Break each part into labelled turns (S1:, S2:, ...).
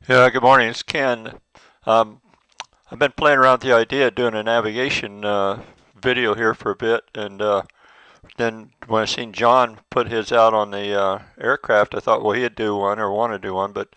S1: Yeah, good morning. It's Ken. Um, I've been playing around with the idea of doing a navigation video here for a bit, and then when I seen John put his out on the aircraft, I thought, well, he'd do one or want to do one, but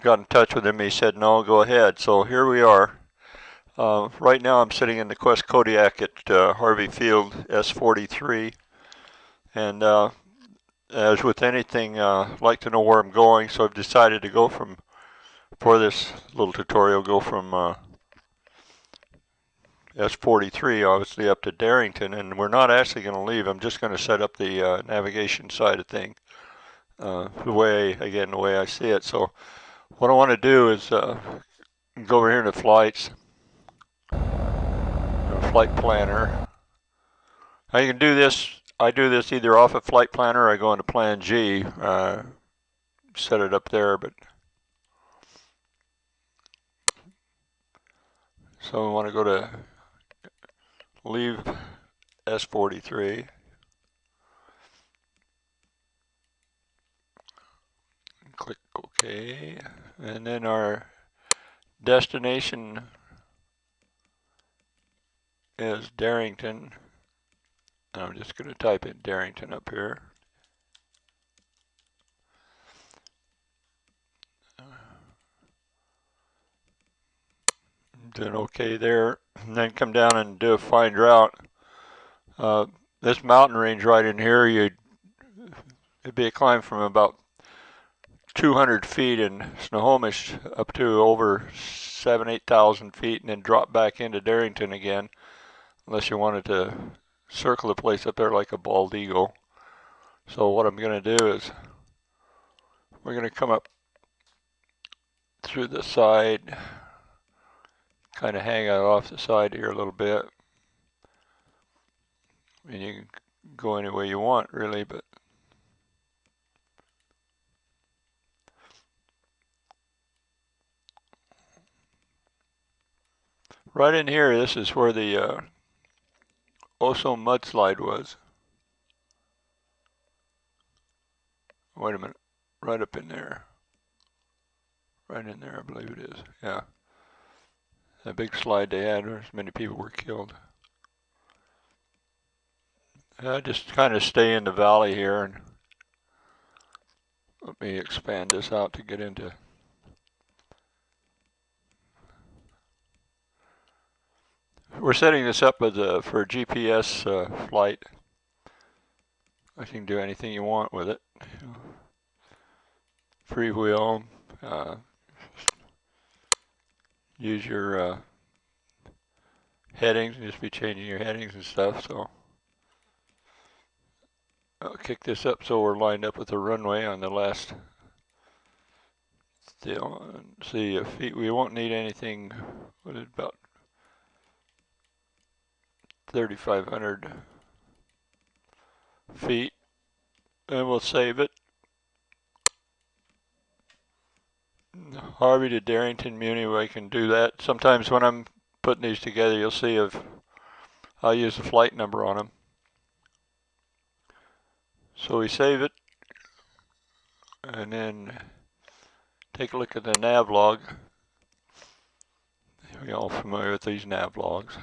S1: got in touch with him. He said, no, go ahead. So here we are. Right now, I'm sitting in the Quest Kodiak at Harvey Field S43, and as with anything, like to know where I'm going, so I've decided to go from for this little tutorial, go from S43 obviously up to Darrington, and we're not actually going to leave. I'm just going to set up the navigation side of thing the way I see it. So what I want to do is go over here to flights, flight planner. Now you can do this. I do this either off of flight planner or I go into plan G, set it up there. But so we want to go to leave S43. Click OK, and then our destination is Darrington. I'm just going to type in Darrington up here. Doing okay there, and then come down and do a find route. This mountain range right in here, it'd be a climb from about 200 feet in Snohomish up to over 8,000 feet, and then drop back into Darrington again, unless you wanted to circle the place up there like a bald eagle. So what I'm going to do is we're going to come up through the side, kind of hang out off the side here a little bit. I mean, you can go any way you want, really, but right in here, this is where the Oso mudslide was. Wait a minute, right up in there. Right in there, I believe it is. Yeah. That big slide they had where many people were killed. I just kind of stay in the valley here, and let me expand this out to get into. We're setting this up as for a GPS flight. You can do anything you want with it. Freewheel. Use your headings, just be changing your headings and stuff. So I'll kick this up so we're lined up with the runway on the last. Still, see feet. We won't need anything. What is it, about 3,500 feet, and we'll save it. Harvey to Darrington Muni, I can do that. Sometimes when I'm putting these together, you'll see if I'll use the flight number on them. So we save it, and then take a look at the nav log. We're all familiar with these nav logs.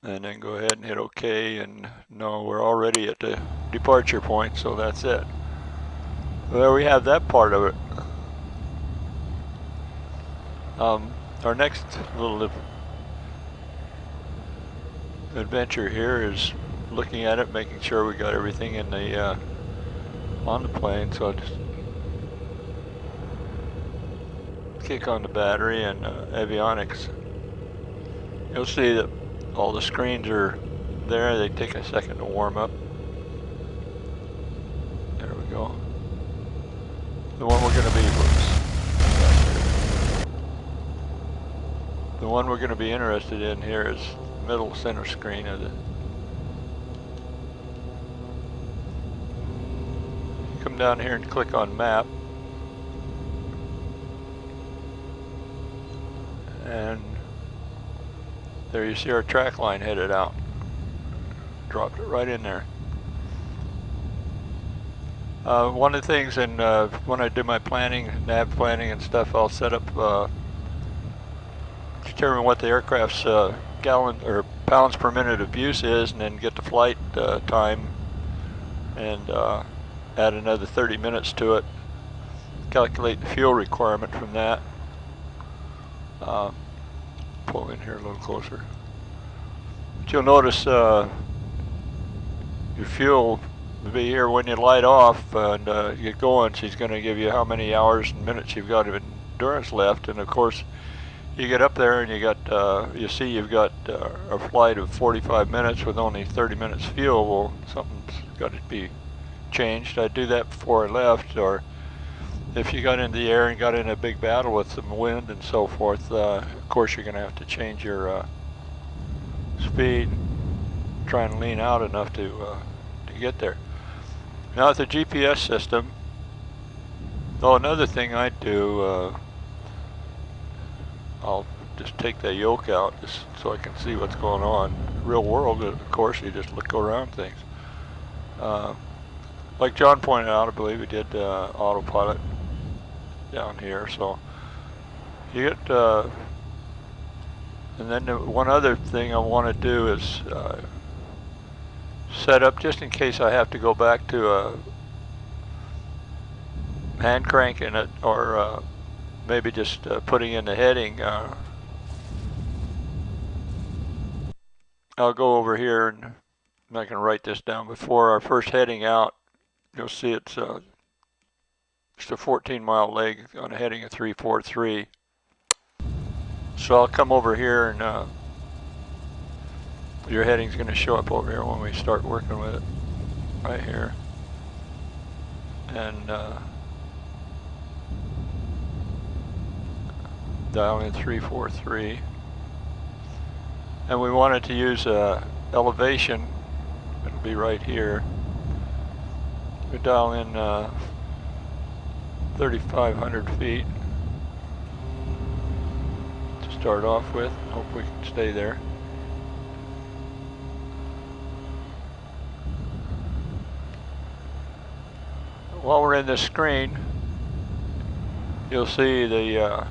S1: And then go ahead and hit OK, and no, we're already at the departure point, so that's it. Well, there we have that part of it. Our next little adventure here is looking at it, making sure we got everything in the on the plane. So I'll just kick on the battery and avionics. You'll see that all the screens are there. They take a second to warm up. There we go. The one we're going to be, the one we're going to be interested in here is the middle center screen of the. Come down here and click on map, and there you see our track line headed out. Dropped it right in there. One of the things, and when I do my planning, nav planning and stuff, I'll set up, determine what the aircraft's gallon or pounds per minute of use is, and then get the flight time and add another 30 minutes to it. Calculate the fuel requirement from that. Pull in here a little closer. But you'll notice your fuel will be here when you light off and get going. She's going to give you how many hours and minutes you've got of endurance left, and of course you get up there and you got you see you've got a flight of 45 minutes with only 30 minutes fuel. Well, something's got to be changed. I'd do that before I left, or if you got into the air and got in a big battle with some wind and so forth, of course you're going to have to change your speed, try and lean out enough to get there. Now with the GPS system, another thing I do, I'll just take that yoke out just so I can see what's going on. Real world, of course, you just go around things. Like John pointed out, I believe he did autopilot down here, so you get, and then one other thing I want to do is set up, just in case I have to go back to hand cranking it, or maybe just putting in the heading. I'll go over here and I can write this down. Before our first heading out, you'll see it's just a 14-mile leg on a heading of 343. So I'll come over here and your heading's going to show up over here when we start working with it, right here. And dial in 343. And we wanted to use elevation. It'll be right here. We dial in 3,500 feet to start off with. Hope we can stay there. While we're in this screen, you'll see the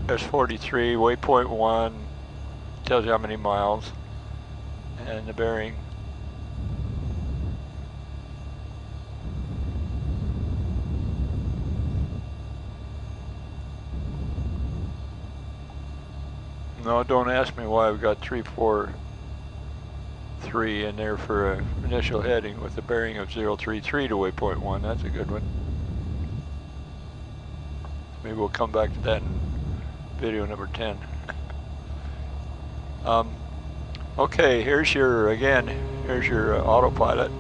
S1: S43 waypoint 1 tells you how many miles and the bearing. No, don't ask me why we've got 343 in there for an initial heading with a bearing of 033 to waypoint 1. That's a good one. Maybe we'll come back to that in video number 10. Okay, here's your autopilot.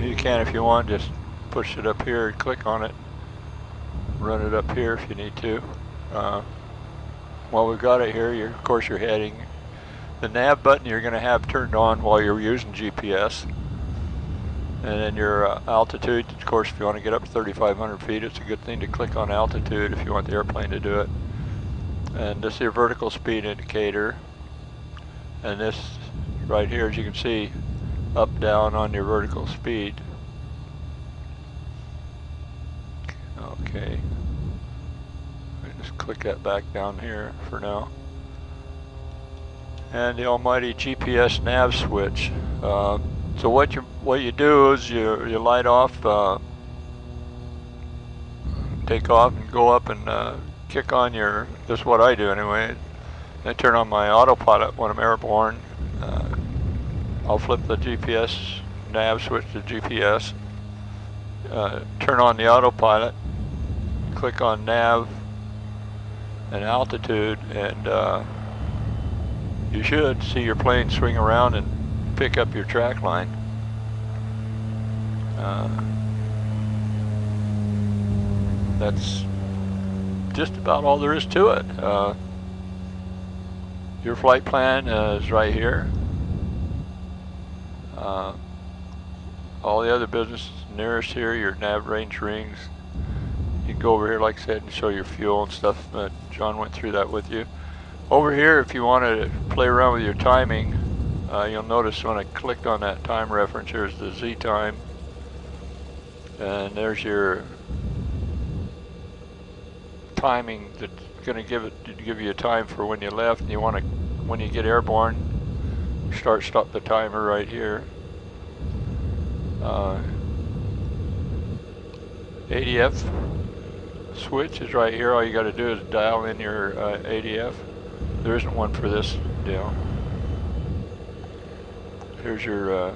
S1: You can, if you want, just push it up here and click on it. Run it up here if you need to. While we've got it here, of course you're heading. The nav button you're going to have turned on while you're using GPS. And then your altitude, of course, if you want to get up to 3,500 feet, it's a good thing to click on altitude if you want the airplane to do it. And this is your vertical speed indicator. And this right here, as you can see, up, down on your vertical speed. Okay. Just click that back down here for now. And the almighty GPS nav switch. So what you do is you light off, take off, and go up and kick on your. This is what I do anyway. I turn on my autopilot when I'm airborne. I'll flip the GPS nav switch to GPS. Turn on the autopilot. Click on nav and altitude, and you should see your plane swing around and pick up your track line. That's just about all there is to it. Your flight plan is right here. All the other business nearest here, your nav range rings. You can go over here, like I said, and show your fuel and stuff. John went through that with you. Over here, if you want to play around with your timing, you'll notice when I clicked on that time reference, here's the Z time. And there's your timing that's going to give you a time for when you left, and you want to, when you get airborne, stop the timer right here. ADF switch is right here. All you got to do is dial in your ADF. There isn't one for this deal. Here's your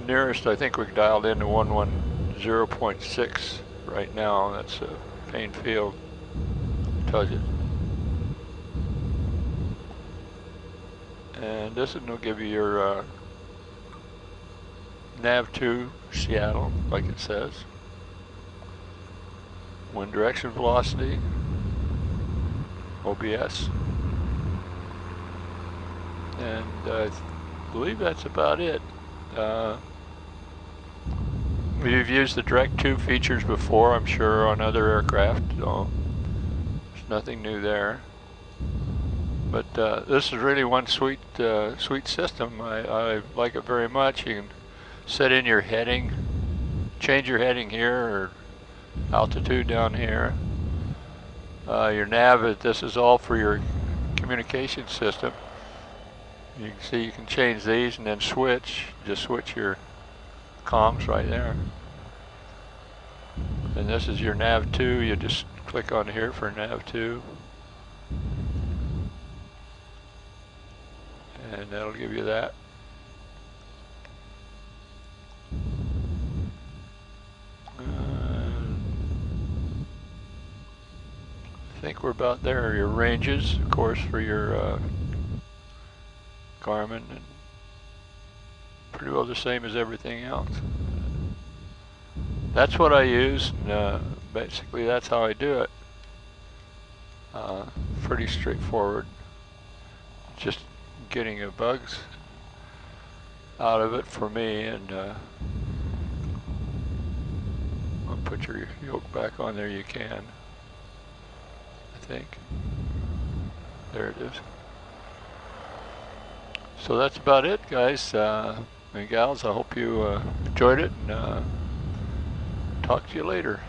S1: nearest. I think we dialed into 110.6 right now. That's a Payne Field. Tells you. And this will give you your nav2 Seattle, like it says. Wind direction, velocity, OBS. And I believe that's about it. We've used the Direct 2 features before, I'm sure, on other aircraft, so there's nothing new there. But this is really one sweet system. I like it very much. You can set in your heading, change your heading here, or altitude down here. Your nav, this is all for your communication system. You can see you can change these and then just switch your comms right there. And this is your nav 2. You just click on here for nav 2. And that'll give you that. I think we're about there. Your ranges, of course, for your Garmin, and pretty well the same as everything else. That's what I use, and basically that's how I do it. Pretty straightforward. Just getting bugs out of it for me, and I'll put your yoke back on there. You can, I think. There it is. So that's about it, guys and gals. I hope you enjoyed it, and talk to you later.